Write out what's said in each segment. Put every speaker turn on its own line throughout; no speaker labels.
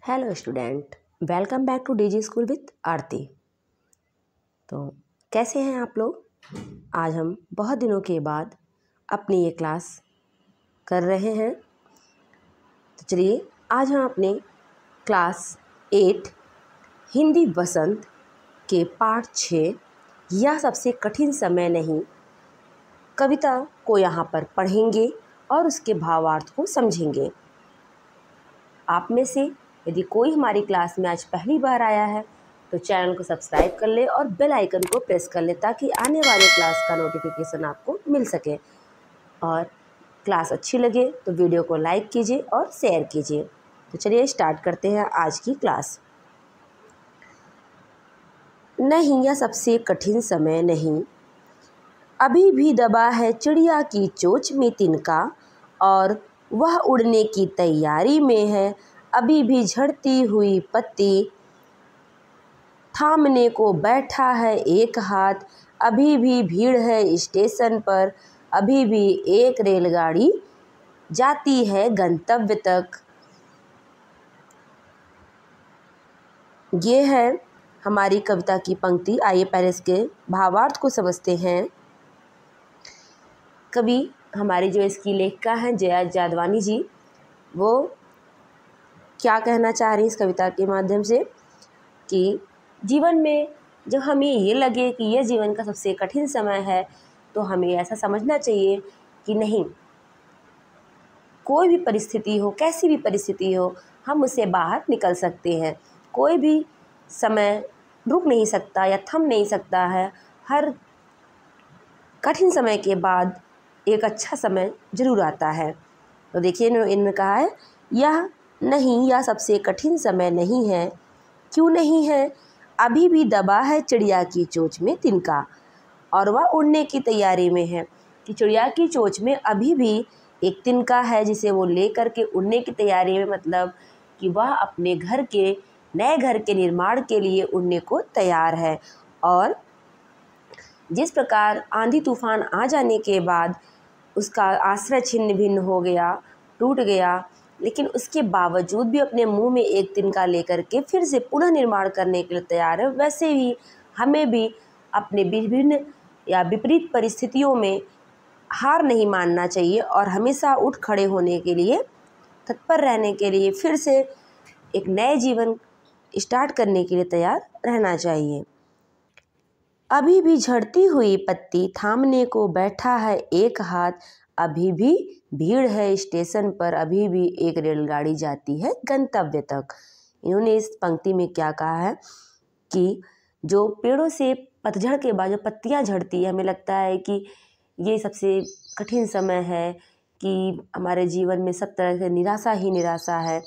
Hello student, welcome back to DG school with Aarti. तो कैसे हैं आप लोग। आज हम बहुत दिनों के बाद अपनी ये क्लास कर रहे हैं। तो चलिए आज हम अपने क्लास 8 हिंदी वसंत के पाठ 6 यह सबसे कठिन समय नहीं कविता को यहाँ पर पढ़ेंगे और उसके भावार्थ को समझेंगे। आप में से यदि कोई हमारी क्लास में आज पहली बार आया है तो चैनल को सब्सक्राइब कर ले और बेल आइकन को प्रेस कर ले ताकि आने वाले क्लास का नोटिफिकेशन आपको मिल सके। और क्लास अच्छी लगे तो वीडियो को लाइक कीजिए और शेयर कीजिए। तो चलिए स्टार्ट करते हैं आज की क्लास। नहीं, यह सबसे कठिन समय नहीं, अभी भी दबा है चिड़िया की चोंच में तिनका और वह उड़ने की तैयारी में है। अभी भी झड़ती हुई पत्ती थामने को बैठा है एक हाथ। अभी भी भीड़ है स्टेशन पर, अभी भी एक रेलगाड़ी जाती है गंतव्य तक। ये है हमारी कविता की पंक्ति। आइए पहले इसके भावार्थ को समझते हैं। कवि हमारी जो इसकी लेखिका हैं जया जादवानी जी, वो क्या कहना चाह रही हैं इस कविता के माध्यम से कि जीवन में जब हमें ये लगे कि यह जीवन का सबसे कठिन समय है तो हमें ऐसा समझना चाहिए कि नहीं, कोई भी परिस्थिति हो, कैसी भी परिस्थिति हो, हम उससे बाहर निकल सकते हैं। कोई भी समय रुक नहीं सकता या थम नहीं सकता है। हर कठिन समय के बाद एक अच्छा समय जरूर आता है। तो देखिए इन्होंने कहा है यह सबसे कठिन समय नहीं है। क्यों नहीं है? अभी भी दबा है चिड़िया की चोंच में तिनका और वह उड़ने की तैयारी में है। कि चिड़िया की चोंच में अभी भी एक तिनका है जिसे वो ले करके उड़ने की तैयारी में, मतलब कि वह अपने नए घर के निर्माण के लिए उड़ने को तैयार है। और जिस प्रकार आंधी तूफान आ जाने के बाद उसका आश्रय छिन्न भिन्न हो गया, टूट गया, लेकिन उसके बावजूद भी अपने मुंह में एक तिनका लेकर के फिर से पुनः निर्माण करने के लिए तैयार है, वैसे ही हमें भी अपने विभिन्न या विपरीत परिस्थितियों में हार नहीं मानना चाहिए और हमेशा उठ खड़े होने के लिए, तत्पर रहने के लिए, फिर से एक नए जीवन स्टार्ट करने के लिए तैयार रहना चाहिए। अभी भी झड़ती हुई पत्ती थामने को बैठा है एक हाथ। अभी भी भीड़ है स्टेशन पर, अभी भी एक रेलगाड़ी जाती है गंतव्य तक। इन्होंने इस पंक्ति में क्या कहा है कि जो पेड़ों से पतझड़ के बाद जो पत्तियां झड़ती है, हमें लगता है कि ये सबसे कठिन समय है, कि हमारे जीवन में सब तरह से निराशा ही निराशा है।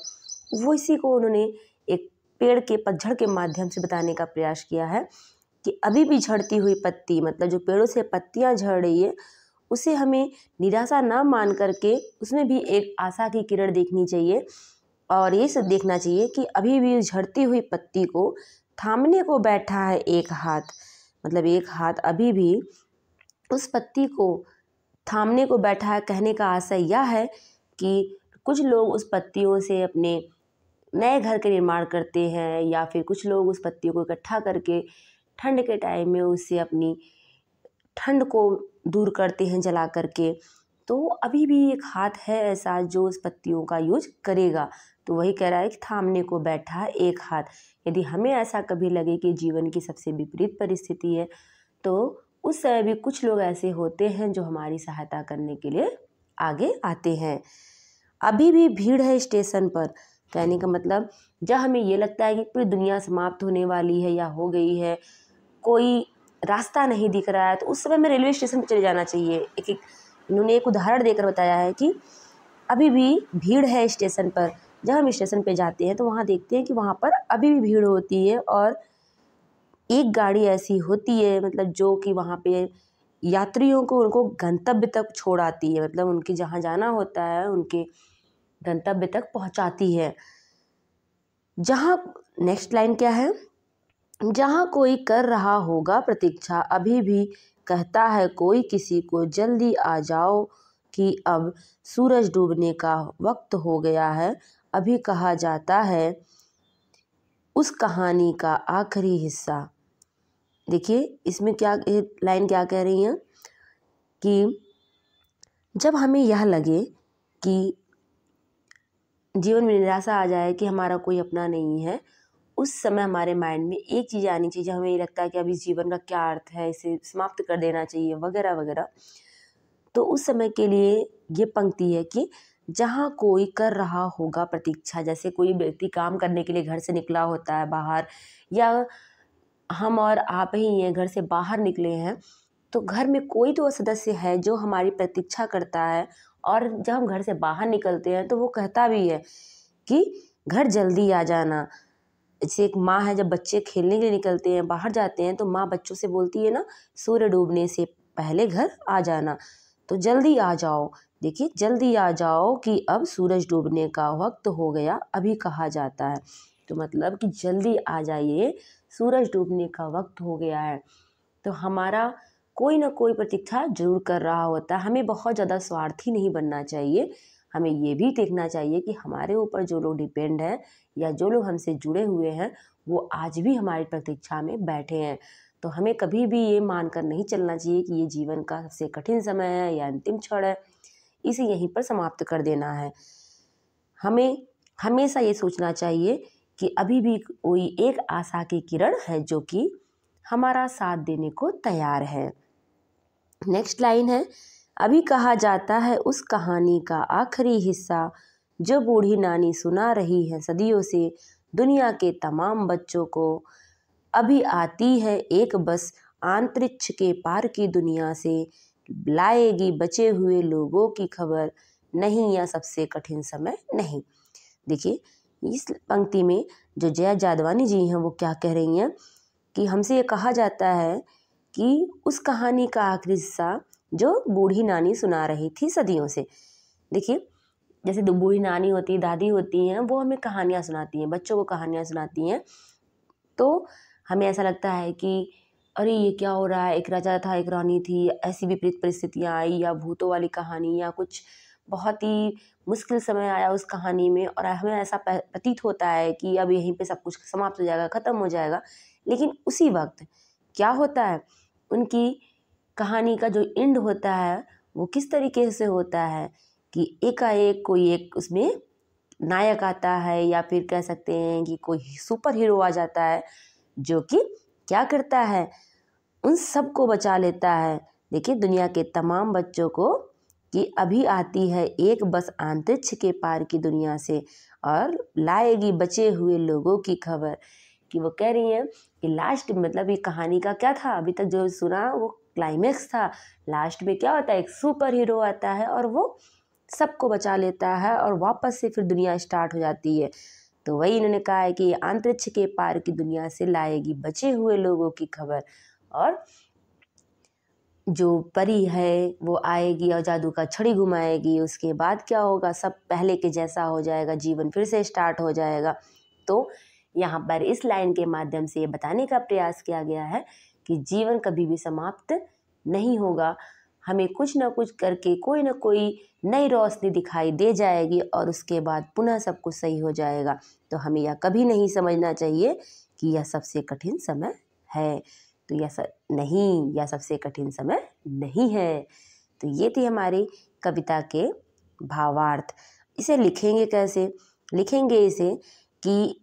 वो इसी को उन्होंने एक पेड़ के पतझड़ के माध्यम से बताने का प्रयास किया है कि अभी भी झड़ती हुई पत्ती, मतलब जो पेड़ों से पत्तियां झड़ रही है, उसे हमें निराशा ना मान करके उसमें भी एक आशा की किरण देखनी चाहिए। और ये सब देखना चाहिए कि अभी भी झड़ती हुई पत्ती को थामने को बैठा है एक हाथ, मतलब एक हाथ अभी भी उस पत्ती को थामने को बैठा है। कहने का आशय यह है कि कुछ लोग उस पत्तियों से अपने नए घर के निर्माण करते हैं, या फिर कुछ लोग उस पत्तियों को इकट्ठा करके ठंड के टाइम में उससे अपनी ठंड को दूर करते हैं जला करके। तो अभी भी एक हाथ है ऐसा जो उस पत्तियों का यूज करेगा। तो वही कह रहा है कि थामने को बैठा है एक हाथ। यदि हमें ऐसा कभी लगे कि जीवन की सबसे विपरीत परिस्थिति है तो उस समय भी कुछ लोग ऐसे होते हैं जो हमारी सहायता करने के लिए आगे आते हैं। अभी भी भीड़ है स्टेशन पर, कहने का मतलब जब हमें ये लगता है कि पूरी दुनिया समाप्त होने वाली है या हो गई है, कोई रास्ता नहीं दिख रहा है, तो उस समय में रेलवे स्टेशन पर चले जाना चाहिए। इन्होंने एक उदाहरण देकर बताया है कि अभी भी भीड़ है स्टेशन पर। जब हम स्टेशन पे जाते हैं तो वहाँ देखते हैं कि वहाँ पर अभी भी भीड़ होती है और एक गाड़ी ऐसी होती है, मतलब जो कि वहाँ पे यात्रियों को उनको गंतव्य तक छोड़ आती है, मतलब उनके जहाँ जाना होता है उनके गंतव्य तक पहुँचाती है। जहाँ नेक्स्ट लाइन क्या है, जहाँ कोई कर रहा होगा प्रतीक्षा, अभी भी कहता है कोई किसी को जल्दी आ जाओ कि अब सूरज डूबने का वक्त हो गया है। अभी कहा जाता है उस कहानी का आखिरी हिस्सा। देखिए इसमें क्या लाइन क्या कह रही हैं कि जब हमें यह लगे कि जीवन में निराशा आ जाए कि हमारा कोई अपना नहीं है, उस समय हमारे माइंड में एक चीज़ आनी चाहिए। हमें ये लगता है कि अब इस जीवन का क्या अर्थ है, इसे समाप्त कर देना चाहिए वगैरह वगैरह। तो उस समय के लिए ये पंक्ति है कि जहाँ कोई कर रहा होगा प्रतीक्षा, जैसे कोई व्यक्ति काम करने के लिए घर से निकला होता है बाहर, या हम और आप ही हैं घर से बाहर निकले हैं, तो घर में कोई तो सदस्य है जो हमारी प्रतीक्षा करता है। और जब हम घर से बाहर निकलते हैं तो वो कहता भी है कि घर जल्दी आ जाना। जैसे एक माँ है, जब बच्चे खेलने के लिए निकलते हैं बाहर जाते हैं तो माँ बच्चों से बोलती है ना, सूर्य डूबने से पहले घर आ जाना, तो जल्दी आ जाओ। देखिए जल्दी आ जाओ कि अब सूरज डूबने का वक्त हो गया, अभी कहा जाता है। तो मतलब कि जल्दी आ जाइए, सूरज डूबने का वक्त हो गया है। तो हमारा कोई ना कोई प्रतीक्षा जरूर कर रहा होता है। हमें बहुत ज़्यादा स्वार्थी नहीं बनना चाहिए। हमें ये भी देखना चाहिए कि हमारे ऊपर जो लोग डिपेंड हैं या जो लोग हमसे जुड़े हुए हैं वो आज भी हमारी प्रतीक्षा में बैठे हैं। तो हमें कभी भी ये मानकर नहीं चलना चाहिए कि ये जीवन का सबसे कठिन समय है या अंतिम क्षण है, इसे यहीं पर समाप्त कर देना है। हमें हमेशा ये सोचना चाहिए कि अभी भी कोई एक आशा की किरण है जो कि हमारा साथ देने को तैयार है। नेक्स्ट लाइन है, अभी कहा जाता है उस कहानी का आखिरी हिस्सा जो बूढ़ी नानी सुना रही है सदियों से दुनिया के तमाम बच्चों को। अभी आती है एक बस अंतरिक्ष के पार की दुनिया से, लाएगी बचे हुए लोगों की खबर, नहीं या सबसे कठिन समय नहीं। देखिए इस पंक्ति में जो जया जादवानी जी हैं वो क्या कह रही हैं कि हमसे ये कहा जाता है कि उस कहानी का आखिरी हिस्सा जो बूढ़ी नानी सुना रही थी सदियों से। देखिए जैसे बूढ़ी नानी होती है, दादी होती हैं, वो हमें कहानियाँ सुनाती हैं, बच्चों को कहानियाँ सुनाती हैं। तो हमें ऐसा लगता है कि अरे ये क्या हो रहा है, एक राजा था एक रानी थी, ऐसी विपरीत परिस्थितियाँ आई, या भूतों वाली कहानी, या कुछ बहुत ही मुश्किल समय आया उस कहानी में, और हमें ऐसा प्रतीत होता है कि अब यहीं पे सब कुछ समाप्त हो जाएगा, ख़त्म हो जाएगा। लेकिन उसी वक्त क्या होता है, उनकी कहानी का जो एंड होता है वो किस तरीके से होता है कि एकाएक कोई एक उसमें नायक आता है, या फिर कह सकते हैं कि कोई सुपर हीरो आ जाता है जो कि क्या करता है, उन सबको बचा लेता है। देखिए दुनिया के तमाम बच्चों को कि अभी आती है एक बस अंतरिक्ष के पार की दुनिया से और लाएगी बचे हुए लोगों की खबर। कि वो कह रही हैं कि लास्ट मतलब ये कहानी का क्या था, अभी तक जो सुना वो क्लाइमेक्स था। लास्ट में क्या होता है, एक सुपर हीरो आता है और वो सबको बचा लेता है और वापस से फिर दुनिया स्टार्ट हो जाती है। तो वही इन्होंने कहा है कि अंतरिक्ष के पार की दुनिया से लाएगी बचे हुए लोगों की खबर, और जो परी है वो आएगी और जादू का छड़ी घुमाएगी। उसके बाद क्या होगा, सब पहले के जैसा हो जाएगा, जीवन फिर से स्टार्ट हो जाएगा। तो यहाँ पर इस लाइन के माध्यम से ये बताने का प्रयास किया गया है कि जीवन कभी भी समाप्त नहीं होगा। हमें कुछ ना कुछ करके कोई ना कोई नई रोशनी दिखाई दे जाएगी और उसके बाद पुनः सब कुछ सही हो जाएगा। तो हमें यह कभी नहीं समझना चाहिए कि यह सबसे कठिन समय है, तो यह सबसे कठिन समय नहीं है। तो ये थी हमारी कविता के भावार्थ। इसे लिखेंगे कैसे, लिखेंगे इसे कि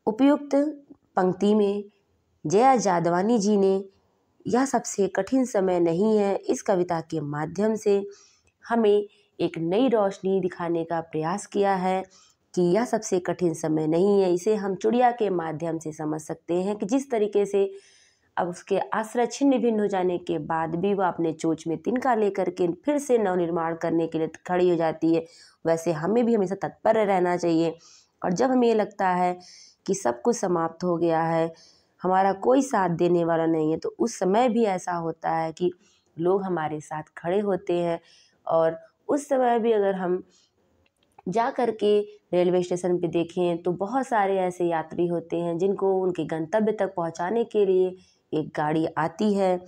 उपयुक्त पंक्ति में जया जादवानी जी ने यह सबसे कठिन समय नहीं है इस कविता के माध्यम से हमें एक नई रोशनी दिखाने का प्रयास किया है कि यह सबसे कठिन समय नहीं है। इसे हम चुड़िया के माध्यम से समझ सकते हैं कि जिस तरीके से अब उसके आश्रय छिन्न भिन्न हो जाने के बाद भी वह अपने चोंच में तिनका लेकर के फिर से नवनिर्माण करने के लिए खड़ी हो जाती है, वैसे हमें भी हमेशा तत्पर रहना चाहिए। और जब हमें ये लगता है कि सब कुछ समाप्त हो गया है, हमारा कोई साथ देने वाला नहीं है, तो उस समय भी ऐसा होता है कि लोग हमारे साथ खड़े होते हैं। और उस समय भी अगर हम जा कर के रेलवे स्टेशन पे देखें तो बहुत सारे ऐसे यात्री होते हैं जिनको उनके गंतव्य तक पहुंचाने के लिए एक गाड़ी आती है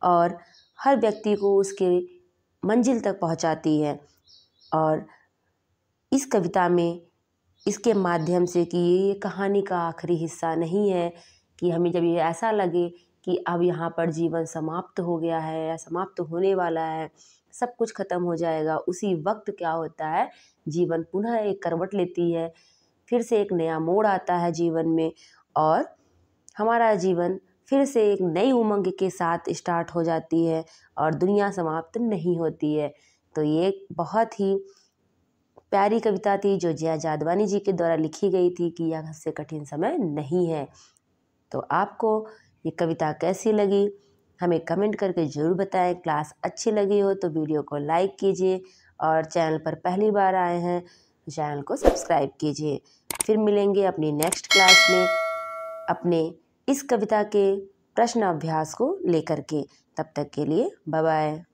और हर व्यक्ति को उसके मंजिल तक पहुंचाती है। और इस कविता में इसके माध्यम से कि ये कहानी का आखिरी हिस्सा नहीं है, कि हमें जब ये ऐसा लगे कि अब यहाँ पर जीवन समाप्त हो गया है या समाप्त होने वाला है, सब कुछ ख़त्म हो जाएगा, उसी वक्त क्या होता है, जीवन पुनः एक करवट लेती है, फिर से एक नया मोड़ आता है जीवन में और हमारा जीवन फिर से एक नई उमंग के साथ स्टार्ट हो जाती है और दुनिया समाप्त नहीं होती है। तो ये बहुत ही प्यारी कविता थी जो जया जादवानी जी के द्वारा लिखी गई थी कि यह सबसे कठिन समय नहीं है। तो आपको ये कविता कैसी लगी हमें कमेंट करके ज़रूर बताएं। क्लास अच्छी लगी हो तो वीडियो को लाइक कीजिए और चैनल पर पहली बार आए हैं तो चैनल को सब्सक्राइब कीजिए। फिर मिलेंगे अपनी नेक्स्ट क्लास में अपने इस कविता के प्रश्न अभ्यास को लेकर के। तब तक के लिए बाय बाय।